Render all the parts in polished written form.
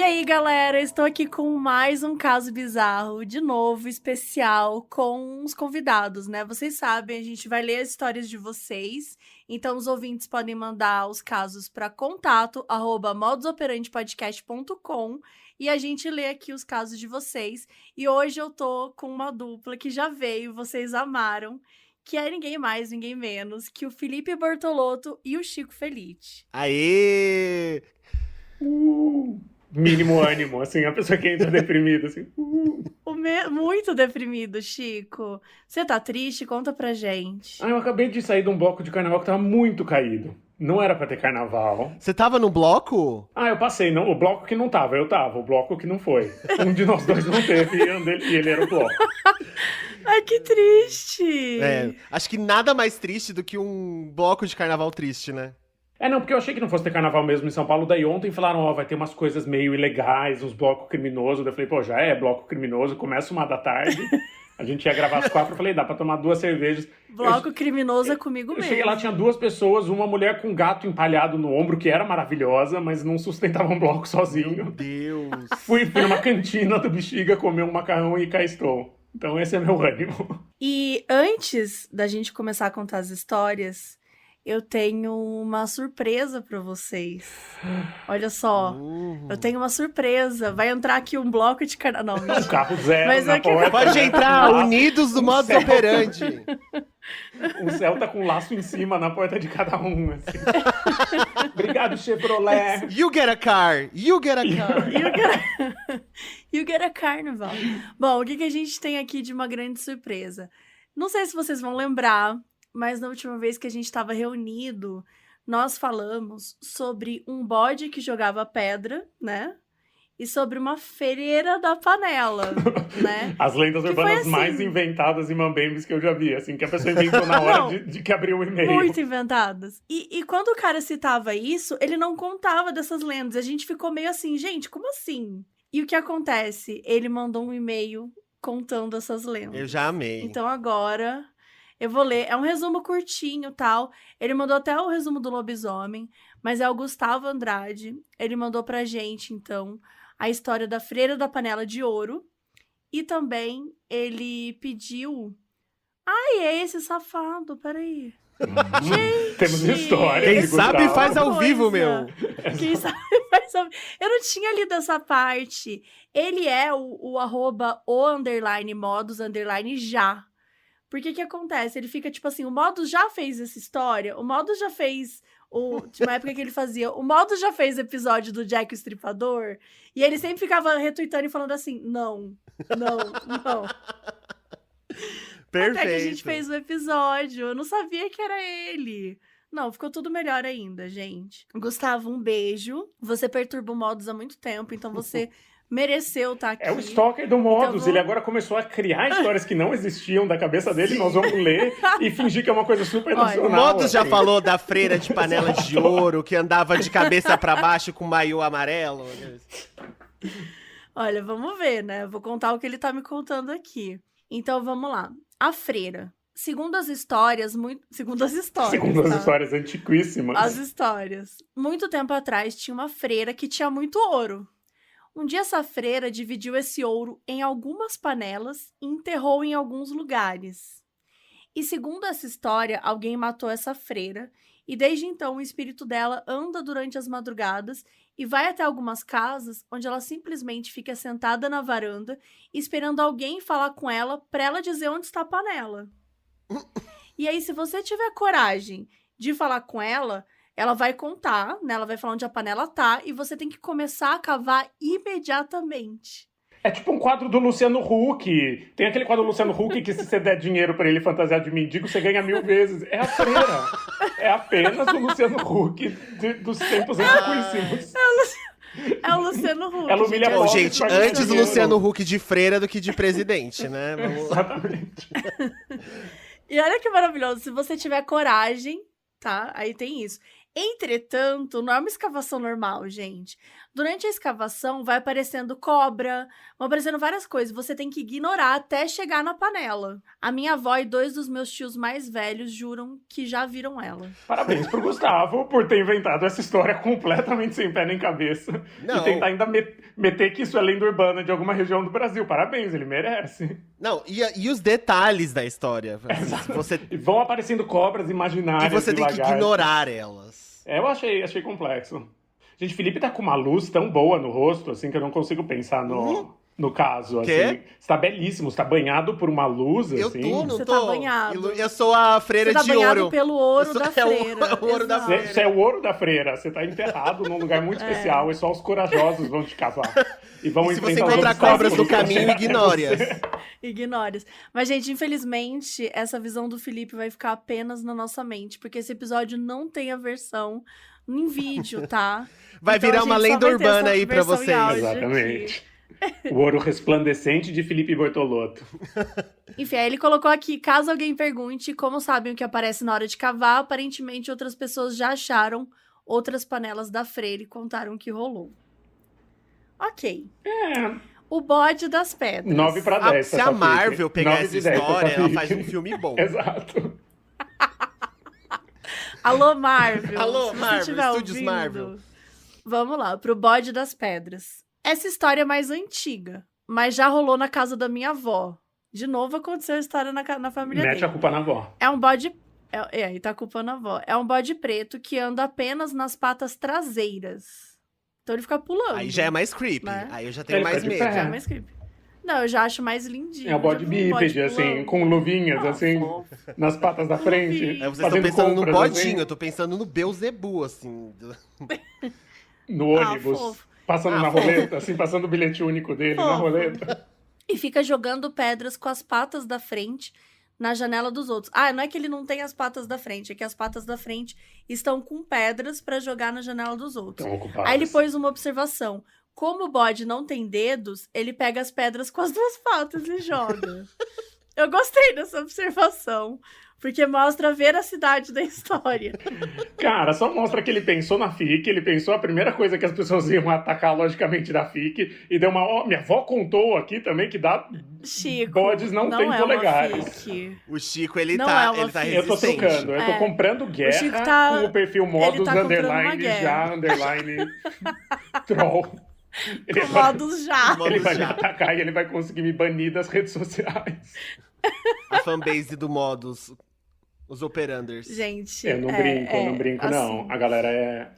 aí, galera, estou aqui com mais um caso bizarro, de novo, especial, com os convidados, né? Vocês sabem, a gente vai ler as histórias de vocês, então os ouvintes podem mandar os casos para contato@modusoperantepodcast.com e a gente lê aqui os casos de vocês. E hoje eu tô com uma dupla que já veio, vocês amaram, que é ninguém mais, ninguém menos que o Felipe Bortolotto e o Chico Felitti. Aê! Mínimo ânimo, assim, a pessoa que entra deprimida, assim. Muito deprimido, Chico. Você tá triste? Conta pra gente. Eu acabei de sair de um bloco de carnaval que tava muito caído. Não era pra ter carnaval. Você tava no bloco? Eu passei, não, o bloco que não tava, eu tava, o bloco que não foi. Um de nós dois não teve e ele era o bloco. Ai, que triste! Acho que nada mais triste do que um bloco de carnaval triste, né? Não, porque eu achei que não fosse ter carnaval mesmo em São Paulo. Daí ontem falaram, vai ter umas coisas meio ilegais, uns blocos criminosos. Daí eu falei, já é bloco criminoso, começa 1h da tarde. A gente ia gravar às 4, eu falei, dá pra tomar 2 cervejas. Bloco criminoso é comigo mesmo. Eu cheguei lá, tinha 2 pessoas, uma mulher com um gato empalhado no ombro, que era maravilhosa, mas não sustentava um bloco sozinho. Meu Deus! Fui numa cantina do Bexiga comer um macarrão e cá estou. Então esse é meu ânimo. E antes da gente começar a contar as histórias, eu tenho uma surpresa pra vocês. Olha só, eu tenho uma surpresa. Vai entrar aqui um bloco de carnaval. Não, Um carro zero mas na porta. Pode entrar, unidos do modus operandi. Um Celta com laço em cima na porta de cada um. Assim. Obrigado, Chevrolet. You get a car! You get a car! You get a carnaval. Bom, o que a gente tem aqui de uma grande surpresa? Não sei se vocês vão lembrar, mas na última vez que a gente estava reunido, nós falamos sobre um bode que jogava pedra, né? E sobre uma freira da panela, né? As lendas que urbanas assim, mais inventadas e mambembes que eu já vi, assim, que a pessoa inventou na hora de que abriu o e-mail. Muito inventadas. E quando o cara citava isso, ele não contava dessas lendas. A gente ficou meio assim, gente, como assim? E o que acontece? Ele mandou um e-mail contando essas lendas. Eu já amei. Então agora eu vou ler. É um resumo curtinho, tal. Ele mandou até o resumo do lobisomem, mas é o Gustavo Andrade. Ele mandou pra gente, então, a história da freira da panela de ouro. E também ele pediu... Ai, é esse safado, peraí. Gente! Temos história. Quem sabe faz ao vivo, meu. Quem sabe faz ao vivo. Eu não tinha lido essa parte. Ele é o @o_modus_já. Porque que acontece? Ele fica tipo assim, o Modus já fez essa história, o Modus já fez... Tinha uma época que ele fazia... O Modus já fez episódio do Jack o Estripador, e ele sempre ficava retweetando e falando assim, não. Perfeito. Até que a gente fez o episódio, eu não sabia que era ele. Não, ficou tudo melhor ainda, gente. Gustavo, um beijo. Você perturba o Modus há muito tempo, então você... mereceu estar aqui. É o stalker do Modus. Então, ele agora começou a criar histórias que não existiam da cabeça dele. Sim. Nós vamos ler e fingir que é uma coisa super nacional. O Modus já assim. falou da freira de panelas de ouro que andava de cabeça pra baixo com maiô amarelo. Olha, vamos ver, né? Vou contar o que ele tá me contando aqui. Então, vamos lá. A freira. Segundo as histórias, Segundo as histórias antiquíssimas. As histórias. Muito tempo atrás, tinha uma freira que tinha muito ouro. Um dia essa freira dividiu esse ouro em algumas panelas e enterrou em alguns lugares. E segundo essa história, alguém matou essa freira e desde então o espírito dela anda durante as madrugadas e vai até algumas casas onde ela simplesmente fica sentada na varanda esperando alguém falar com ela para ela dizer onde está a panela. E aí, se você tiver coragem de falar com ela... ela vai contar, né? Ela vai falar onde a panela tá e você tem que começar a cavar imediatamente. É tipo um quadro do Luciano Huck. Tem aquele quadro do Luciano Huck que se você der dinheiro pra ele fantasiar de mendigo, você ganha 1000 vezes. É a freira. É apenas o Luciano Huck dos tempos antiquíssimos. É o Luciano Huck. Ela humilha Bom, gente, antes o Luciano Huck de freira do que de presidente, né? Exatamente. E olha que maravilhoso. Se você tiver coragem, tá? Aí tem isso. Entretanto, não é uma escavação normal, gente. Durante a escavação, vai aparecendo cobra, vão aparecendo várias coisas. Você tem que ignorar até chegar na panela. A minha avó e 2 dos meus tios mais velhos juram que já viram ela. Parabéns pro Gustavo por ter inventado essa história completamente sem pé nem cabeça. Não. E tentar ainda meter que isso é lenda urbana de alguma região do Brasil. Parabéns, ele merece. Não, e os detalhes da história? Você, E vão aparecendo cobras e imaginárias você tem que devagar. ignorar elas. Eu achei complexo. Gente, Felipe tá com uma luz tão boa no rosto, assim, que eu não consigo pensar no caso, Quê? assim. Você tá belíssimo, você tá banhado por uma luz, Eu assim. tô, não Você tô. tá banhado. Eu sou a freira Você tá de banhado ouro. pelo ouro Eu sou- da é o- freira. é o ouro da Exato. freira. Você é o ouro da freira, você tá enterrado num lugar muito especial e só os corajosos vão te cavar. E vão E se você enfrentar os encontrar obstáculos cobras no que você- caminho, ignore-as. Ignore-as. Mas, gente, infelizmente, essa visão do Felipe vai ficar apenas na nossa mente, porque esse episódio não tem a versão em vídeo, tá? Vai Então, virar a uma gente só lenda vai ter urbana essa aí pra versão em vocês. áudio Exatamente. O ouro resplandecente de Felipe Bortolotto. Enfim, aí ele colocou aqui, caso alguém pergunte como sabem o que aparece na hora de cavar, aparentemente outras pessoas já acharam outras panelas da freira e contaram o que rolou. Ok. O bode das pedras. 9 pra 10. Se a Marvel pegar essa história, ela faz um filme bom. Exato. Alô, Marvel. Alô, se você Marvel, estiver Estúdios ouvindo, Marvel. Vamos lá, pro bode das pedras. Essa história é mais antiga, mas já rolou na casa da minha avó. De novo aconteceu a história na família Mete dele. a culpa na avó. É um bode... aí tá culpando a avó. É um bode preto que anda apenas nas patas traseiras. Então ele fica pulando. Aí já é mais creepy. Né? Aí eu já tenho Ele mais fica de medo. pé. Já é mais creepy. Não, eu já acho mais lindinho. É o bode Já vi um bípede, assim, pulando. com luvinhas, Ah, assim, fofo. nas patas da frente. Luvinha. Aí vocês estão fazendo pensando no compras, bodinho, assim, eu tô pensando no Beuzebu, assim. no Ah, ônibus. fofo. Passando Ah, na fofo. roleta, assim, passando o bilhete único dele na Fofo. roleta. E fica jogando pedras com as patas da frente na janela dos outros. Ah, não é que ele não tem as patas da frente, é que as patas da frente estão com pedras pra jogar na janela dos outros. Estão ocupados. Aí ele pôs uma observação. Como o bode não tem dedos, ele pega as pedras com as 2 patas e joga. Eu gostei dessa observação, porque mostra a veracidade da história. Cara, só mostra que ele pensou na FIC, ele pensou a primeira coisa que as pessoas iam atacar logicamente da FIC, e deu uma... Ó, minha avó contou aqui também que dá... Chico, Bodes não têm é polegares. uma fic. O Chico, ele Não tá, é uma ele tá fic. Eu tô resistente. trocando, eu tô É. comprando guerra Chico tá- com o perfil modus, tá comprando uma underline, guerra. já, underline, troll. Ele Com vai, modos já. Modos ele vai me já. atacar e ele vai conseguir me banir das redes sociais. A fanbase do Modus, os operanders. Gente, Eu não brinco, não. assim, A galera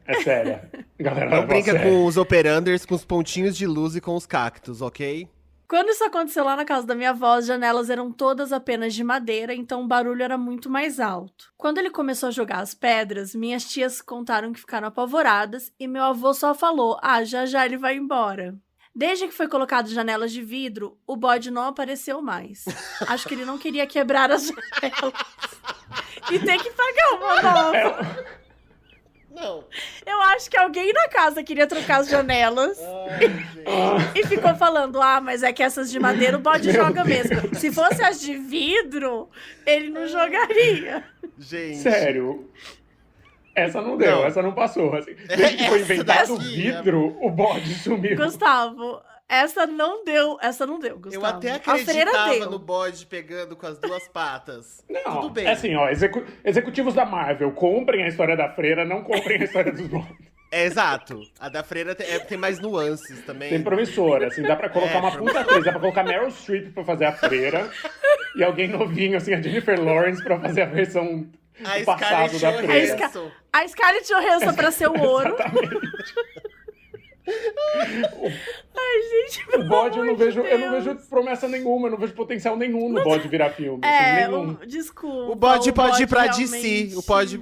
é séria. A galera Não leva a brinca sério. com os operanders, com os pontinhos de luz e com os cactos, ok? Quando isso aconteceu lá na casa da minha avó, as janelas eram todas apenas de madeira, então o barulho era muito mais alto. Quando ele começou a jogar as pedras, minhas tias contaram que ficaram apavoradas e meu avô só falou: "Ah, já já ele vai embora". Desde que foi colocado janelas de vidro, o bode não apareceu mais. Acho que ele não queria quebrar as janelas e ter que pagar uma nova. Não. Eu acho que alguém na casa queria trocar as janelas. E ficou falando, mas é que essas de madeira o bode Meu joga Deus. mesmo. Se fosse as de vidro, ele não jogaria. Gente. Sério. Essa não deu, Não. essa não passou. Assim, desde que foi Essa inventado o daqui, vidro, o bode sumiu. Gustavo, essa não deu, Gustavo. Eu até A freira acreditava deu. no bode pegando com as 2 patas. Não, Tudo bem. é assim, ó, executivos da Marvel, comprem a história da freira, não comprem a história dos bodes. É exato. A da freira tem mais nuances também. Tem promissora, assim, dá pra colocar É, uma puta atriz, dá pra colocar Meryl Streep pra fazer a freira, e alguém novinho, assim, a Jennifer Lawrence pra fazer a versão A do passado Scarlett da freira. Johansson. A Scarlett Johansson pra ser o ouro. Ai, gente, O pelo bode eu não amor de vejo, eu não Deus. vejo promessa nenhuma, eu não vejo potencial nenhum no bode virar filme. É, assim, nenhum. desculpa. O bode pode ir pra realmente- DC.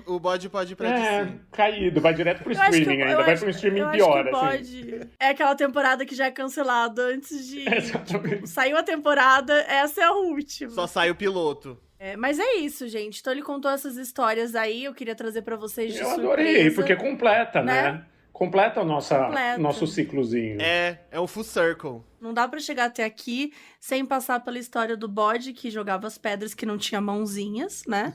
O bode pode ir pra É, DC. caído, vai direto pro Eu acho que streaming eu ainda, vai acho- pro streaming eu acho pior, que o assim. bode é aquela temporada que já é cancelada antes de... Exatamente. Saiu a temporada, essa é a última. Só sai o piloto. Mas é isso, gente. Então ele contou essas histórias aí, eu queria trazer pra vocês de Eu surpresa. adorei, porque completa, né? Né? Completa o Completa. nosso ciclozinho. É um full circle. Não dá pra chegar até aqui sem passar pela história do bode que jogava as pedras que não tinha mãozinhas, né?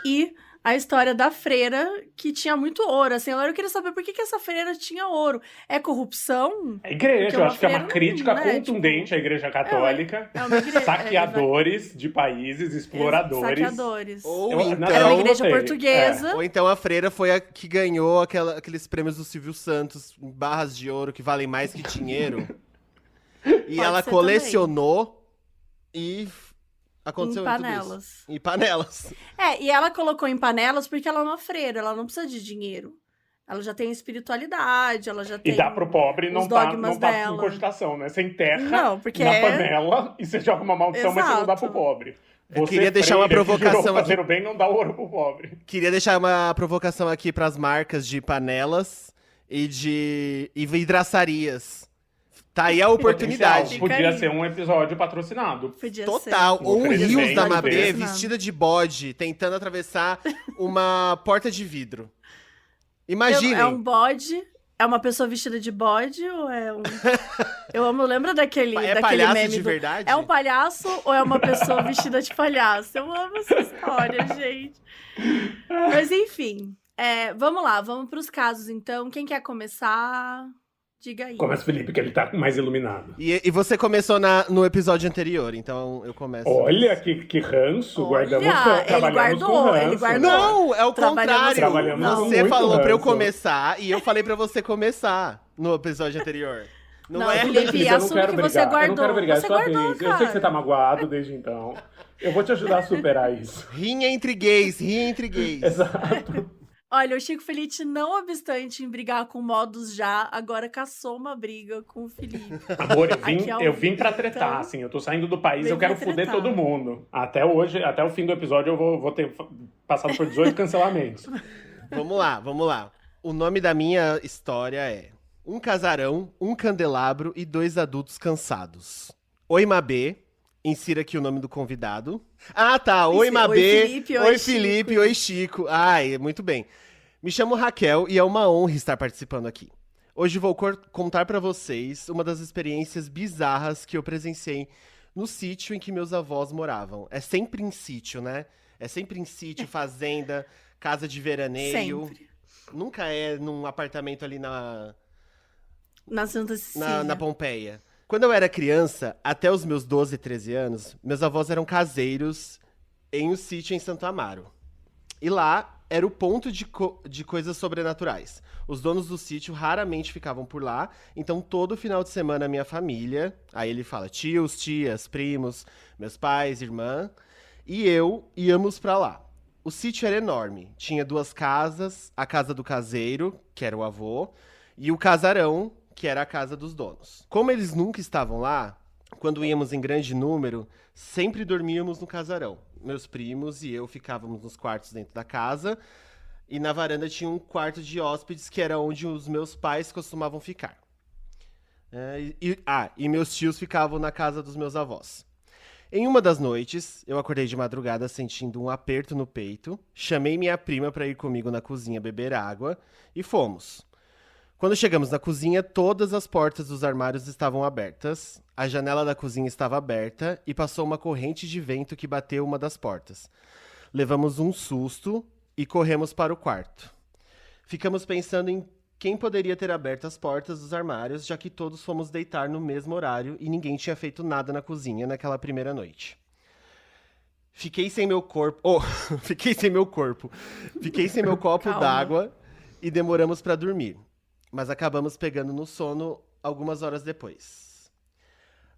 E a história da freira que tinha muito ouro. Assim, agora eu queria saber por que essa freira tinha ouro. É corrupção? A igreja, Porque eu uma acho que é uma freira não, crítica né, contundente à igreja católica. É uma igreja. Saqueadores de países, exploradores. Saqueadores. Ou Eu- então, Era uma eu igreja notei. portuguesa. ou então a freira foi a que ganhou aqueles prêmios do Silvio Santos, barras de ouro que valem mais que dinheiro. E Pode ela ser colecionou e aconteceu Em tudo panelas. isso. Em panelas. E ela colocou em panelas porque ela é uma freira, ela não precisa de dinheiro. Ela já tem espiritualidade, ela já tem. E dá pro pobre os não tá, dogmas não tá com dela. cogitação, né? Você enterra Não, porque na é- panela e você joga uma maldição, mas você não dá pro Exato. pobre. Eu Você, queria deixar uma freira, que provocação jurou fazer aqui. o bem, não dá ouro pro pobre. Queria deixar uma provocação aqui pras marcas de panelas e vidraçarias. Tá aí a oportunidade. Fica Podia aí. ser um episódio patrocínado. Podia Total. ser. Ou o Oferecimento Rios da Mabê dele. vestida de bode, tentando atravessar uma porta de vidro. Imaginem. É um bode. É uma pessoa vestida de bode ou é um. Eu amo, lembra daquele palhaço meme de verdade? É um palhaço ou é uma pessoa vestida de palhaço? Eu amo essa história, gente. Mas enfim. Vamos lá, vamos pros casos então. Quem quer começar? Diga aí. Começa o Felipe, que ele tá mais iluminado. E você começou no episódio anterior, então eu começo. Olha, que ranço. Olha, Trabalhamos ele com guardou, ranço. ele guardou. Não, é o Trabalhamos contrário. Trabalhamos com Você muito falou pra eu ranço. começar e eu falei pra você começar no episódio anterior. Não, é? Felipe, Felipe, eu não assume quero que você brigar. Eu não guardou. quero brigar, Você é sua guardou, vez. Eu sei que você cara. tá magoado desde então. Eu vou te ajudar a superar isso. Rinha entre gays, rinha entre gays. Exato. Olha, o Chico Felice, não obstante em brigar com modos já, agora caçou uma briga com o Felipe. Amor, Aqui ao eu vim vivo, pra tretar, então. assim. Eu tô saindo do país, Veio eu quero pra foder tretar. todo mundo. Até hoje, até o fim do episódio, eu vou ter passado por 18 cancelamentos. Vamos lá. O nome da minha história é Um Casarão, um Candelabro e dois adultos cansados. Oi, Mabê. Insira aqui o nome do convidado. Ah, tá. Oi, Mabê. Felipe, Oi, oi, Felipe. Chico. Oi, Chico. Ai, muito bem. Me chamo Raquel e é uma honra estar participando aqui. Hoje vou contar pra vocês uma das experiências bizarras que eu presenciei no sítio em que meus avós moravam. É sempre em sítio, né? É sempre em sítio, fazenda, casa de veraneio. Sempre. Nunca é num apartamento ali na Santa Cecília. na Pompeia. Quando eu era criança, até os meus 12, 13 anos, meus avós eram caseiros em um sítio em Santo Amaro. E lá era o ponto de coisas sobrenaturais. Os donos do sítio raramente ficavam por lá, então todo final de semana a minha família, aí ele fala tios, tias, primos, meus pais, irmã, e eu íamos pra lá. O sítio era enorme, tinha 2 casas, a casa do caseiro, que era o avô, e o casarão, que era a casa dos donos. Como eles nunca estavam lá, quando íamos em grande número, sempre dormíamos no casarão. Meus primos e eu ficávamos nos quartos dentro da casa, e na varanda tinha um quarto de hóspedes, que era onde os meus pais costumavam ficar. E meus tios ficavam na casa dos meus avós. Em uma das noites, eu acordei de madrugada sentindo um aperto no peito, chamei minha prima para ir comigo na cozinha beber água, e fomos. Quando chegamos na cozinha, todas as portas dos armários estavam abertas, a janela da cozinha estava aberta e passou uma corrente de vento que bateu uma das portas. Levamos um susto e corremos para o quarto. Ficamos pensando em quem poderia ter aberto as portas dos armários, já que todos fomos deitar no mesmo horário e ninguém tinha feito nada na cozinha naquela primeira noite. Fiquei sem meu corpo. Fiquei sem meu copo Calma. d'água e demoramos para dormir. Mas acabamos pegando no sono algumas horas depois.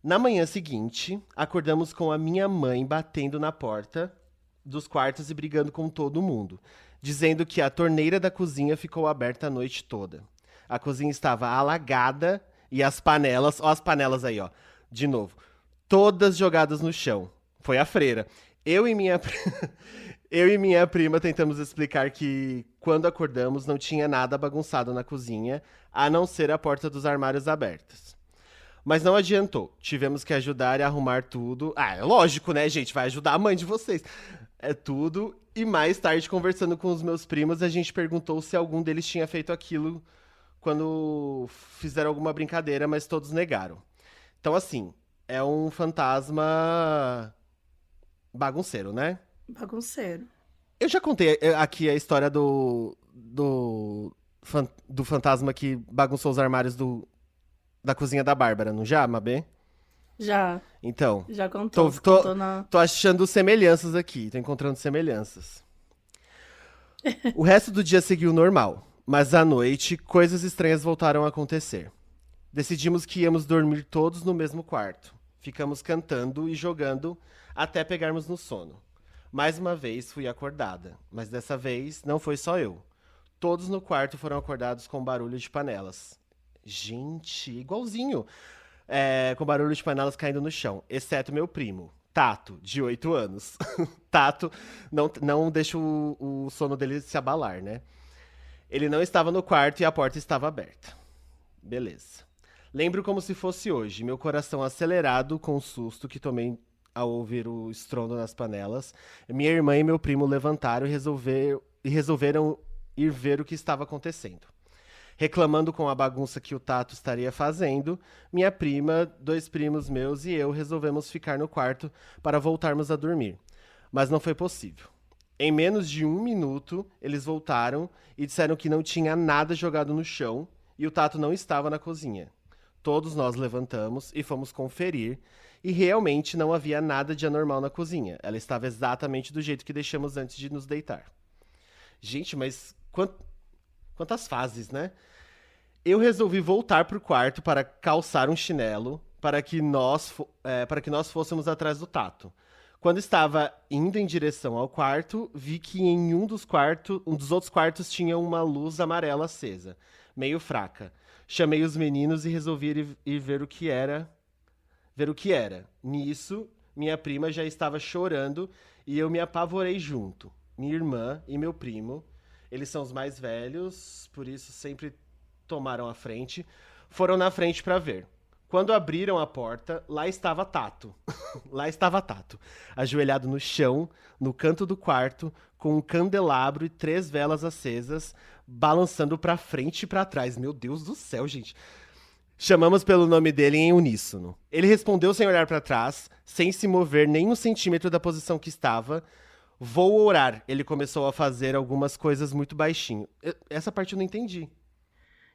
Na manhã seguinte, acordamos com a minha mãe batendo na porta dos quartos e brigando com todo mundo, dizendo que a torneira da cozinha ficou aberta a noite toda. A cozinha estava alagada e as panelas, ó as panelas aí, ó, de novo, todas jogadas no chão. Foi a freira. Eu e minha prima tentamos explicar que, quando acordamos, não tinha nada bagunçado na cozinha, a não ser a porta dos armários abertas. Mas não adiantou. Tivemos que ajudar a arrumar tudo. É lógico, né, gente? Vai ajudar a mãe de vocês. É tudo. E mais tarde, conversando com os meus primos, a gente perguntou se algum deles tinha feito aquilo quando fizeram alguma brincadeira, mas todos negaram. Então, assim, é um fantasma bagunceiro, né? Bagunceiro. Eu já contei aqui a história do fantasma que bagunçou os armários da cozinha da Bárbara, não já, Mabê? Já, Então, já contou. tô, tô, Contou na... tô achando semelhanças aqui, tô encontrando semelhanças. O resto do dia seguiu normal, mas à noite, coisas estranhas voltaram a acontecer. Decidimos que íamos dormir todos no mesmo quarto. Ficamos cantando e jogando até pegarmos no sono. Mais uma vez fui acordada, mas dessa vez não foi só eu. Todos no quarto foram acordados com barulho de panelas. Gente, igualzinho. Com barulho de panelas caindo no chão, exceto meu primo, Tato, de 8 anos. Tato não deixa o sono dele se abalar, né? Ele não estava no quarto e a porta estava aberta. Beleza. Lembro como se fosse hoje, meu coração acelerado com o susto que tomei ao ouvir o estrondo nas panelas. Minha irmã e meu primo levantaram e resolveram ir ver o que estava acontecendo. Reclamando com a bagunça que o Tato estaria fazendo, minha prima, 2 primos meus e eu resolvemos ficar no quarto para voltarmos a dormir. Mas não foi possível. Em menos de 1 minuto, eles voltaram e disseram que não tinha nada jogado no chão e o Tato não estava na cozinha. Todos nós levantamos e fomos conferir e realmente não havia nada de anormal na cozinha. Ela estava exatamente do jeito que deixamos antes de nos deitar. Gente, mas quantas fases, né? Eu resolvi voltar pro quarto para calçar um chinelo para que nós fôssemos atrás do Tato. Quando estava indo em direção ao quarto, vi que em um dos outros quartos tinha uma luz amarela acesa, meio fraca. Chamei os meninos e resolvi ir ver o que era. Nisso, minha prima já estava chorando e eu me apavorei junto. Minha irmã e meu primo, eles são os mais velhos, por isso sempre tomaram a frente, foram na frente para ver. Quando abriram a porta, lá estava Tato. Lá estava Tato, ajoelhado no chão, no canto do quarto, com um candelabro e 3 velas acesas, balançando pra frente e pra trás. Meu Deus do céu, gente. Chamamos pelo nome dele em uníssono. Ele respondeu sem olhar pra trás, sem se mover nem 1 centímetro da posição que estava. Vou orar. Ele começou a fazer algumas coisas muito baixinho. Essa parte eu não entendi.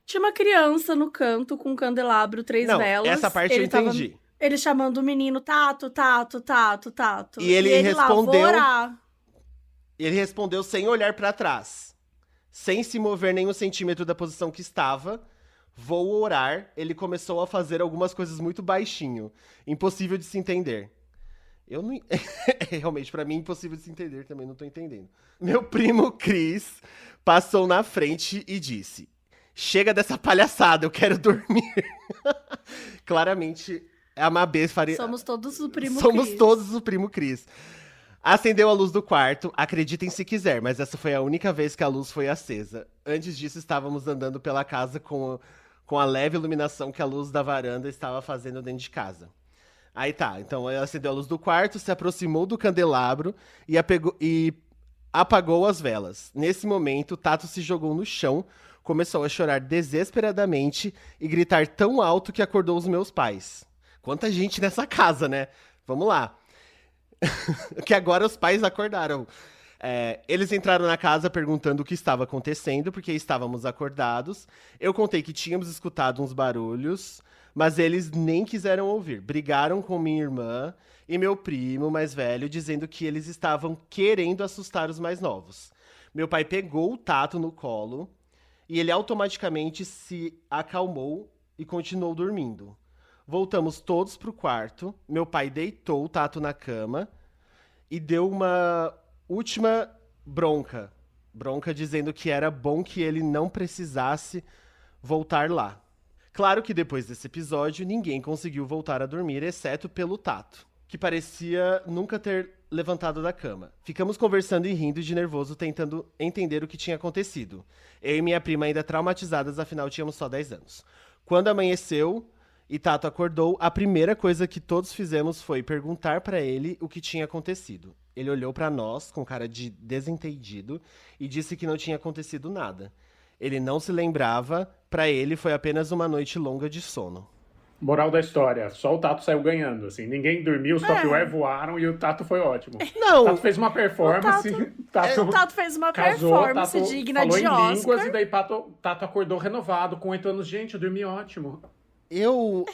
Tinha uma criança no canto com um candelabro, 3 velas. Essa parte eu entendi. Ele chamando o menino Tato, Tato, Tato, Tato. E ele respondeu. Lá, vou orar. Ele respondeu sem olhar pra trás, sem se mover nem 1 centímetro da posição que estava. Vou orar. Ele começou a fazer algumas coisas muito baixinho, impossível de se entender. Eu não. Realmente, pra mim, impossível de se entender também, não tô entendendo. Meu primo Cris passou na frente e disse: chega dessa palhaçada, eu quero dormir. Claramente, a Mabê faria. Somos todos o primo Cris. Somos todos o primo Cris. Acendeu a luz do quarto, acreditem se quiser, mas essa foi a única vez que a luz foi acesa. Antes disso, estávamos andando pela casa com a leve iluminação que a luz da varanda estava fazendo dentro de casa. Aí tá, então ela acendeu a luz do quarto, se aproximou do candelabro e apagou as velas. Nesse momento, Tato se jogou no chão, começou a chorar desesperadamente e gritar tão alto que acordou os meus pais. Quanta gente nessa casa, né? Vamos lá. Que agora os pais acordaram. Eles entraram na casa perguntando o que estava acontecendo, porque estávamos acordados. Eu contei que tínhamos escutado uns barulhos, mas eles nem quiseram ouvir. Brigaram com minha irmã e meu primo mais velho, dizendo que eles estavam querendo assustar os mais novos. Meu pai pegou o Tato no colo e ele automaticamente se acalmou e continuou dormindo. Voltamos todos pro quarto. Meu pai deitou o Tato na cama e deu uma última bronca. Bronca dizendo que era bom que ele não precisasse voltar lá. Claro que depois desse episódio, ninguém conseguiu voltar a dormir, exceto pelo Tato, que parecia nunca ter levantado da cama. Ficamos conversando e rindo de nervoso, tentando entender o que tinha acontecido. Eu e minha prima ainda traumatizadas, afinal tínhamos só 10 anos. Quando amanheceu e Tato acordou, a primeira coisa que todos fizemos foi perguntar pra ele o que tinha acontecido. Ele olhou pra nós com cara de desentendido e disse que não tinha acontecido nada. Ele não se lembrava, pra ele foi apenas uma noite longa de sono. Moral da história, só o Tato saiu ganhando, assim. Ninguém dormiu, os Tupperware voaram e o Tato foi ótimo. O Não, Tato fez uma performance, O Tato fez uma casou, performance Tato digna falou de em Oscar. línguas e daí Tato acordou renovado, com 8 anos. Gente, eu dormi ótimo. eu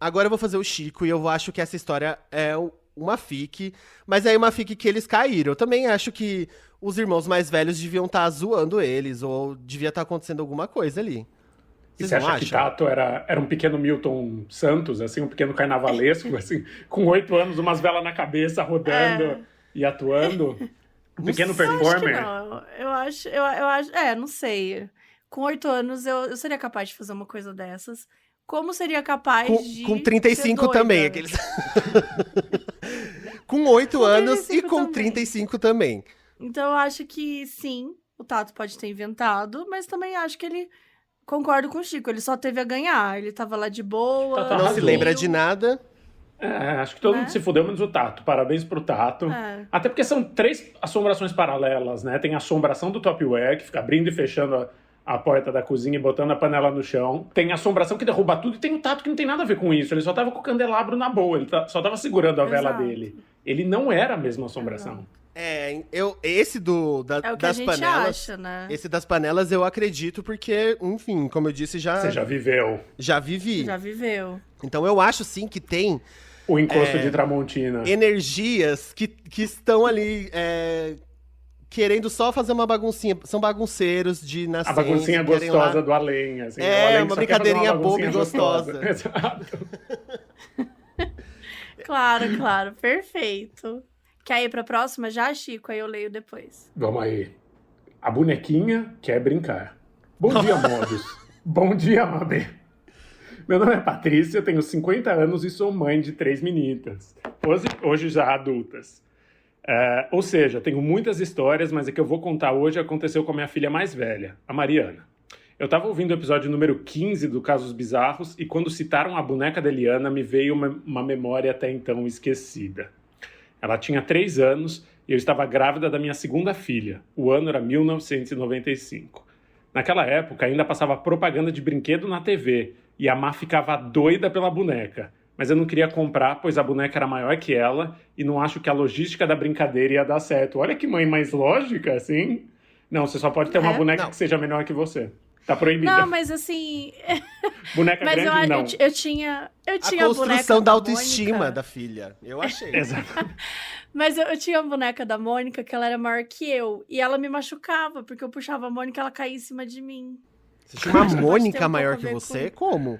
agora eu vou fazer o Chico e eu acho que essa história é uma fic, mas é uma fic que eles caíram. Eu também acho que os irmãos mais velhos deviam estar zoando eles, ou devia estar acontecendo alguma coisa ali. E Vocês você não acha que acham? Tato era um pequeno Milton Santos, assim, um pequeno carnavalesco, assim, com 8 anos, umas velas na cabeça, rodando e atuando? Um pequeno Eu acho que performer? não. Eu acho. Não sei. Com 8 anos eu seria capaz de fazer uma coisa dessas. Como seria capaz de. Com ser 35 doida? também, aqueles. Com 8 Com anos e 35 com também. 35 também. Então eu acho que sim, o Tato pode ter inventado, mas também acho que ele. Concordo com o Chico, ele só teve a ganhar. Ele tava lá de boa. Tato Não se arrasou. lembra de nada. Acho que todo mundo se fudeu, menos o Tato. Parabéns pro Tato. É. Até porque são 3 assombrações paralelas, né? Tem a assombração do Tupperware, que fica abrindo e fechando a porta da cozinha e botando a panela no chão. Tem a assombração que derruba tudo e tem o Tato que não tem nada a ver com isso. Ele só tava com o candelabro na boa, ele só tava segurando a vela Exato. dele. Ele não era a mesma assombração. Esse É o que a das gente panelas. acha, né? Esse das panelas eu acredito, porque, enfim, como eu disse, Você já viveu já vivi. Já viveu. Então eu acho sim que tem o encosto de Tramontina. energias que estão ali querendo só fazer uma baguncinha. São bagunceiros de nascença. A baguncinha querem gostosa lá. do além, assim. É, o além uma só quer fazer brincadeirinha baguncinha boba e gostosa. Exato. Claro, perfeito. Quer ir pra próxima já, Chico? Aí eu leio depois. Vamos aí. A bonequinha quer brincar. Bom dia, modos. Bom dia, Mabê. Meu nome é Patrícia, tenho 50 anos e sou mãe de 3 meninas. Hoje já adultas. Ou seja, tenho muitas histórias, mas a que eu vou contar hoje aconteceu com a minha filha mais velha, a Mariana. Eu estava ouvindo o episódio número 15 do Casos Bizarros e quando citaram a boneca da Eliana, me veio uma memória até então esquecida. Ela tinha 3 anos e eu estava grávida da minha segunda filha. O ano era 1995. Naquela época, ainda passava propaganda de brinquedo na TV e a Má ficava doida pela boneca. Mas eu não queria comprar, pois a boneca era maior que ela e não acho que a logística da brincadeira ia dar certo. Olha que mãe mais lógica, assim. Não, você só pode ter uma boneca que seja menor que você. Tá proibida. Não, mas assim... Boneca Mas grande, não. eu tinha A a boneca construção da Mônica. autoestima da filha. Eu achei. Exato. Mas eu tinha a boneca da Mônica, que ela era maior que eu. E ela me machucava, porque eu puxava a Mônica e ela caía em cima de mim. Você tinha uma Acho que pode ter Mônica um maior pouco que a ver você? Como?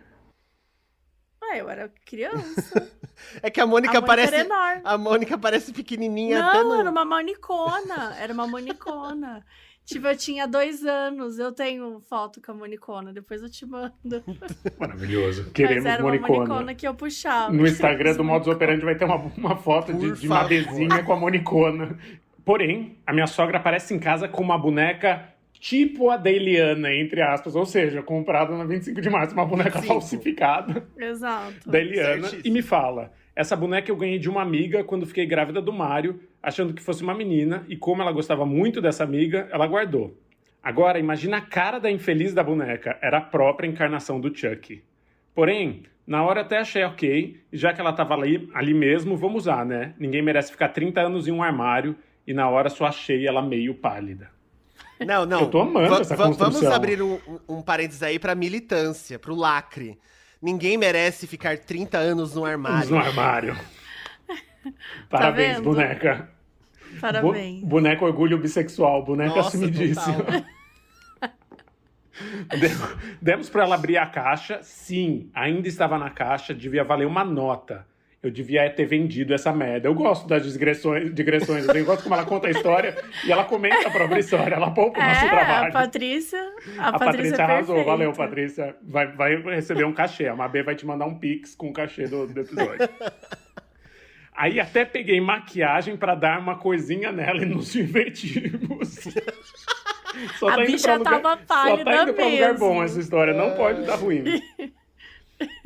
Eu era criança. É que a Mônica parece. era enorme. A Mônica parece pequenininha até Não, no... era uma monicona. Era uma monicona. Tipo, eu tinha 2 anos. Eu tenho foto com a monicona. Depois eu te mando. Maravilhoso. Queremos Mas era monicona. uma monicona que eu puxava. No Instagram do Modus Operandi vai ter uma foto Por de uma favor. bezinha com a monicona. Porém, a minha sogra aparece em casa com uma boneca tipo a da Eliana, entre aspas. Ou seja, comprada na 25 de março. Uma boneca 25. falsificada Exato. da Eliana. Certíssimo. E me fala, essa boneca eu ganhei de uma amiga quando fiquei grávida do Mário, achando que fosse uma menina. E como ela gostava muito dessa amiga, ela guardou. Agora, imagina a cara da infeliz da boneca. Era a própria encarnação do Chucky. Porém, na hora eu até achei ok. E já que ela estava ali mesmo, vamos usar, né? Ninguém merece ficar 30 anos em um armário. E na hora só achei ela meio pálida. Não. Eu tô amando essa construção. Vamos abrir um parênteses aí pra militância, pro lacre. Ninguém merece ficar 30 anos no armário. No armário. Parabéns, vendo? boneca. Parabéns. Boneca orgulho bissexual, boneca Nossa, assumidíssima. total. Demos pra ela abrir a caixa. Sim, ainda estava na caixa, devia valer uma nota. Eu devia ter vendido essa merda. Eu gosto das digressões, assim, eu gosto como ela conta a história e ela comenta a própria história, ela poupa o nosso trabalho. A Patrícia Arrasou, perfeita. valeu, Patrícia. Vai receber um cachê. A Mabê vai te mandar um pix com o cachê do episódio. Aí até peguei maquiagem pra dar uma coisinha nela e nos divertimos. Só A tá indo bicha pra lugar, tava só pálida tá indo pra lugar mesmo. bom essa história, não pode dar ruim.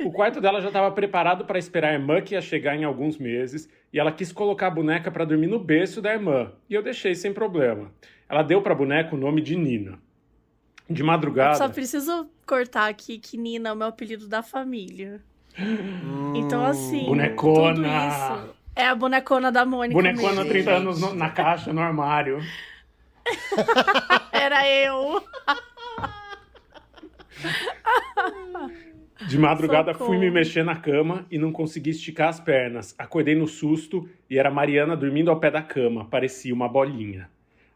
O quarto dela já estava preparado para esperar a irmã que ia chegar em alguns meses e ela quis colocar a boneca para dormir no berço da irmã e eu deixei sem problema. Ela deu para a boneca o nome de Nina. De Eu madrugada. só preciso cortar aqui que Nina é o meu apelido da família. Então, assim, Bonecona. tudo isso é a bonecona da Mônica Bonecona, mesmo. 30 anos na caixa, no armário. Era eu. De madrugada Socorro. fui me mexer na cama e não consegui esticar as pernas. Acordei no susto e era a Mariana dormindo ao pé da cama. Parecia uma bolinha.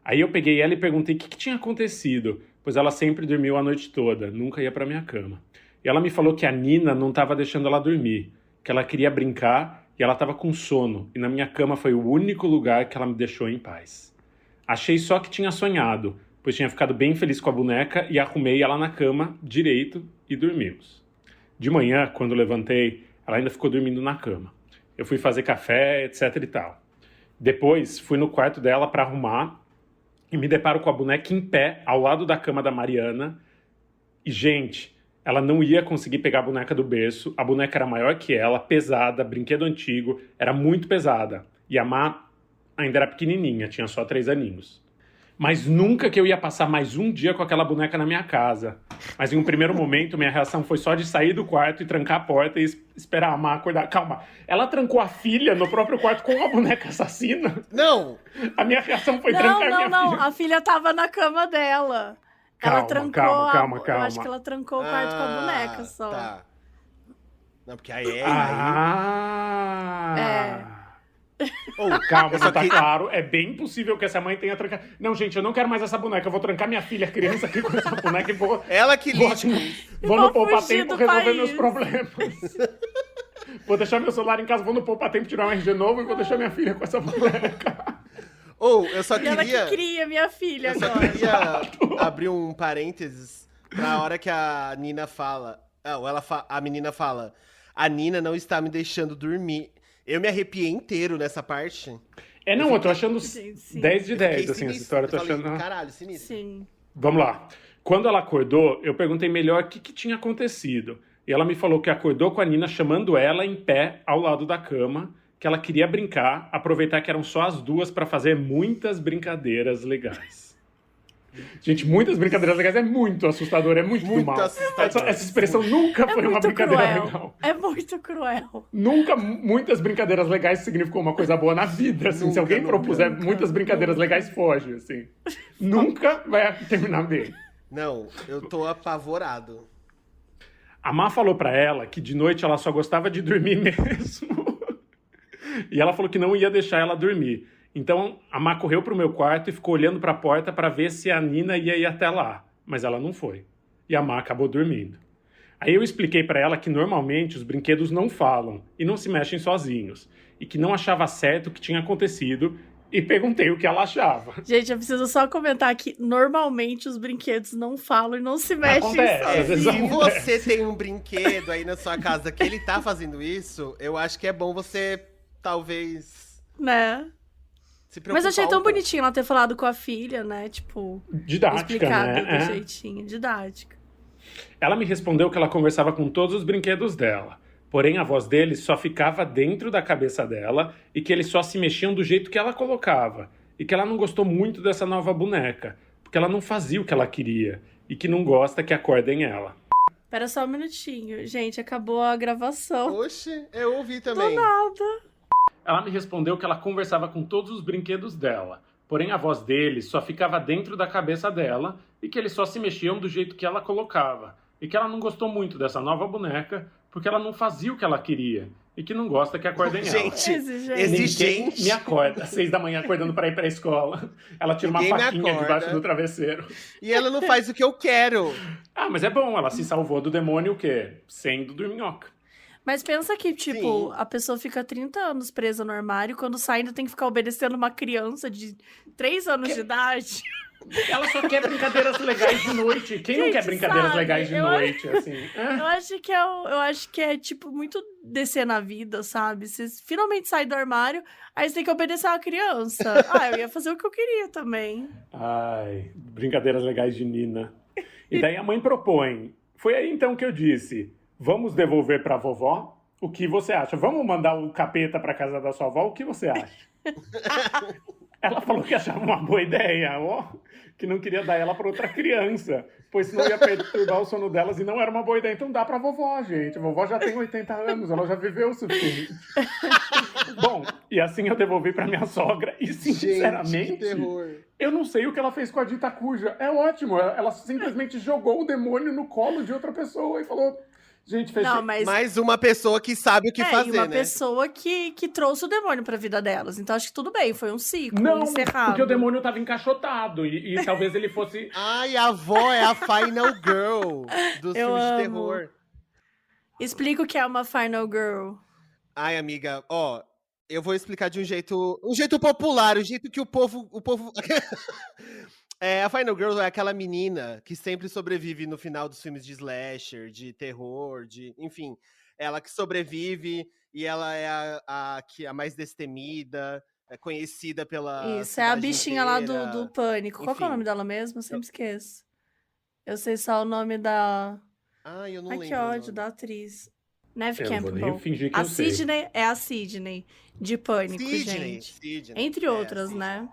Aí eu peguei ela e perguntei o que tinha acontecido, pois ela sempre dormiu a noite toda, nunca ia pra minha cama. E ela me falou que a Nina não estava deixando ela dormir, que ela queria brincar e ela estava com sono, e na minha cama foi o único lugar que ela me deixou em paz. Achei só que tinha sonhado, pois tinha ficado bem feliz com a boneca e arrumei ela na cama direito e dormimos. De manhã, quando levantei, ela ainda ficou dormindo na cama. Eu fui fazer café, etc e tal. Depois, fui no quarto dela para arrumar e me deparo com a boneca em pé, ao lado da cama da Mariana. E, gente, ela não ia conseguir pegar a boneca do berço. A boneca era maior que ela, pesada, brinquedo antigo, era muito pesada. E a Má ainda era pequenininha, tinha só 3 aninhos. Mas nunca que eu ia passar mais um dia com aquela boneca na minha casa. Mas em um primeiro momento, minha reação foi só de sair do quarto e trancar a porta e esperar a Má acordar. Calma, ela trancou a filha no próprio quarto com a boneca assassina? Não! A minha reação foi Não, trancar não, minha não. filha. A filha tava na cama dela. Ela Calma, trancou calma. Eu acho que ela trancou o quarto com a boneca só. Tá. Não, porque aí é. Ou, calma, só não tá que- claro. É bem possível que essa mãe tenha trancado. Não, gente, eu não quero mais essa boneca. Eu vou trancar minha filha criança aqui com essa boneca e vou. Ela que Vou, lide. vou no Poupa fugir Tempo do resolver país. meus problemas. Vou deixar meu celular em casa, vou no Poupa Tempo tirar um RG novo e vou deixar minha filha com essa boneca. Ou, eu só E ela queria. que cria minha filha Eu só agora. queria abrir um parênteses pra hora que a Nina fala. A menina fala: a Nina não está me deixando dormir. Eu me arrepiei inteiro nessa parte. É, não, eu tô achando Sim, sim. 10 de Eu 10, fiquei assim, essa sinistro. história eu tô Eu falei, achando. caralho, sinistro. Sim. Vamos lá. Quando ela acordou, eu perguntei melhor o que tinha acontecido. E ela me falou que acordou com a Nina chamando ela em pé ao lado da cama, que ela queria brincar, aproveitar que eram só as duas para fazer muitas brincadeiras legais. Gente, muitas brincadeiras legais é muito assustador, é muito, Muito mal. assustador. Essa expressão nunca É foi uma muito brincadeira cruel. legal. É muito cruel. Nunca muitas brincadeiras legais significou uma coisa boa na vida, assim. Se Nunca, alguém nunca, propuser nunca, muitas brincadeiras nunca. legais, foge, assim. Nunca vai terminar bem. Não, eu tô apavorado. A Má falou pra ela que de noite ela só gostava de dormir mesmo. E ela falou que não ia deixar ela dormir. Então a Má correu pro meu quarto e ficou olhando pra porta pra ver se a Nina ia ir até lá. Mas ela não foi. E a Má acabou dormindo. Aí eu expliquei pra ela que normalmente os brinquedos não falam e não se mexem sozinhos. E que não achava certo o que tinha acontecido. E perguntei o que ela achava. Gente, eu preciso só comentar que normalmente os brinquedos não falam e não se mexem Acontece, às vezes sozinhos. Se acontece. você tem um brinquedo aí na sua casa que ele tá fazendo isso, eu acho que é bom você, talvez, Né? se preocupar Mas eu achei um tão pouco. bonitinho ela ter falado com a filha, né? Tipo, Didática, explicado né? do É. jeitinho, didática. Ela me respondeu que ela conversava com todos os brinquedos dela. Porém, a voz deles só ficava dentro da cabeça dela e que eles só se mexiam do jeito que ela colocava. E que ela não gostou muito dessa nova boneca, porque ela não fazia o que ela queria. E que não gosta que acordem ela. Pera só um minutinho. Gente, acabou a gravação. Oxe, eu ouvi Do também. nada. Ela me respondeu que ela conversava com todos os brinquedos dela. Porém, a voz deles só ficava dentro da cabeça dela e que eles só se mexiam do jeito que ela colocava. E que ela não gostou muito dessa nova boneca porque ela não fazia o que ela queria. E que não gosta que acordem ela. Gente, Exigente. Ninguém exigente. me acorda às 6 da manhã acordando pra ir pra escola. Ela tira Ninguém uma me faquinha acorda. debaixo do travesseiro. E ela não faz o que eu quero. Ah, mas é bom, ela se salvou do demônio o quê? Sendo dorminhoca. Mas pensa que, tipo, Sim. a pessoa fica 30 anos presa no armário, quando sai ainda tem que ficar obedecendo uma criança de 3 anos de idade. Ela só quer brincadeiras legais de noite. Quem não Gente, quer brincadeiras sabe, legais de eu- noite, assim? É. Eu acho que é, tipo, muito descer na vida, sabe? Você finalmente sai do armário, aí você tem que obedecer uma criança. Ah, eu ia fazer o que eu queria também. Ai, brincadeiras legais de Nina. E daí a mãe propõe. Foi aí então que eu disse: vamos devolver pra vovó? O que você acha? Vamos mandar o capeta pra casa da sua avó? O que você acha? Ela falou que achava uma boa ideia, ó, que não queria dar ela para outra criança, pois senão ia perturbar o sono delas e não era uma boa ideia. Então dá pra vovó, gente. A vovó já tem 80 anos, ela já viveu o suficiente. Bom, e assim eu devolvi pra minha sogra e, sinceramente, Gente, que terror. eu não sei o que ela fez com a dita cuja. É ótimo, ela simplesmente jogou o demônio no colo de outra pessoa e falou... Gente, fez... Não, mas Mais uma pessoa que sabe o que fazer, e uma né? pessoa que trouxe o demônio pra vida delas. Então acho que tudo bem, foi um ciclo Não, encerrado. porque o demônio tava encaixotado e talvez ele fosse... Ai, a avó é a Final Girl dos Eu filmes de amo. terror. Explica o que é uma Final Girl. Ai, amiga, ó, eu vou explicar de um jeito popular, o jeito que o povo... A Final Girl é aquela menina que sempre sobrevive no final dos filmes de slasher, de terror, enfim, ela que sobrevive e ela é a mais destemida, é conhecida pela Isso, é a cidade bichinha lá inteira. do Pânico. Qual que é o Enfim. nome dela mesmo? Eu sempre esqueço. Eu sei só o nome da... Ai, eu não Ai, lembro que o ódio, nome. da atriz. Neve Eu não vou nem Campbell. fingir que A eu sei. Sidney é a Sidney, de Pânico, gente. Sidney. Entre É, outras, Sidney. né?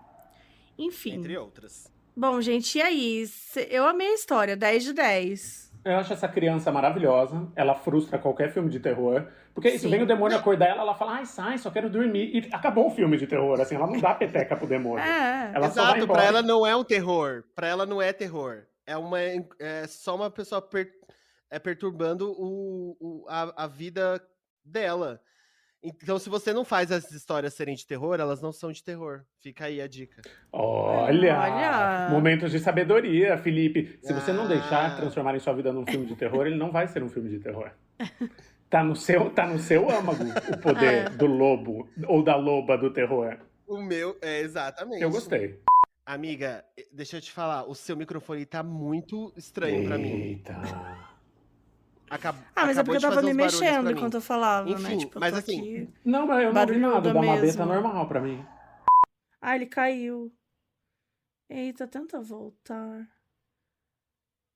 Enfim. Entre outras. Bom, gente, e aí? Eu amei a história, 10 de 10. Eu acho essa criança maravilhosa. Ela frustra qualquer filme de terror. Porque isso, Sim. vem o demônio acordar ela fala, ai, sai, só quero dormir. E acabou o filme de terror, assim, ela não dá peteca pro demônio. É. Ela só vai Exato, embora. pra ela não é um terror. Pra ela não é terror. É só uma pessoa perturbando a vida dela. Então, se você não faz as histórias serem de terror, elas não são de terror. Fica aí a dica. Olha! Momentos de sabedoria, Felipe. Se você não deixar Ah. transformar em sua vida num filme de terror, ele não vai ser um filme de terror. Tá no seu âmago o poder do lobo ou da loba do terror. O meu, exatamente. Eu gostei. Amiga, deixa eu te falar, o seu microfone tá muito estranho pra mim. Eita. Mas é porque eu tava me mexendo enquanto enquanto eu falava, né? Enfim, Tipo, eu mas tô assim, aqui. Não, mas eu não ouvi Barulhuda nada. Da Mabê mesmo. tá normal pra mim. Ah, ele caiu. Eita, tenta voltar.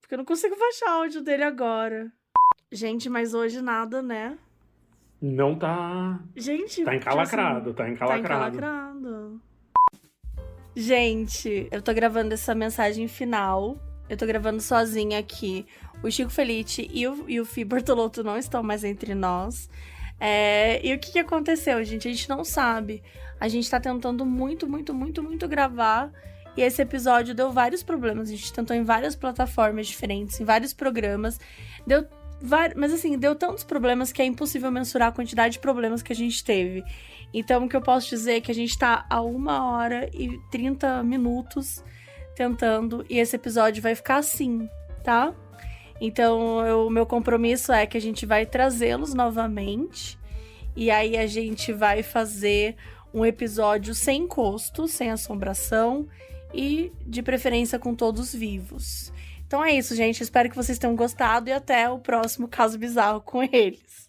Porque eu não consigo baixar o áudio dele agora. Gente, mas hoje nada, né? Não tá... Gente, Tá encalacrado, tá Tá encalacrado. encalacrado. Gente, eu tô gravando essa mensagem final. Eu tô gravando sozinha aqui. O Chico Felice e o Fih Bortolotto não estão mais entre nós. E o que aconteceu, gente? A gente não sabe. A gente tá tentando muito gravar. E esse episódio deu vários problemas. A gente tentou em várias plataformas diferentes, em vários programas. Mas assim, deu tantos problemas que é impossível mensurar a quantidade de problemas que a gente teve. Então, o que eu posso dizer é que a gente tá a 1h30 tentando, e esse episódio vai ficar assim, tá? Então, o meu compromisso é que a gente vai trazê-los novamente, e aí a gente vai fazer um episódio sem encosto, sem assombração, e de preferência com todos vivos. Então é isso, gente. Espero que vocês tenham gostado, e até o próximo Caso Bizarro com eles.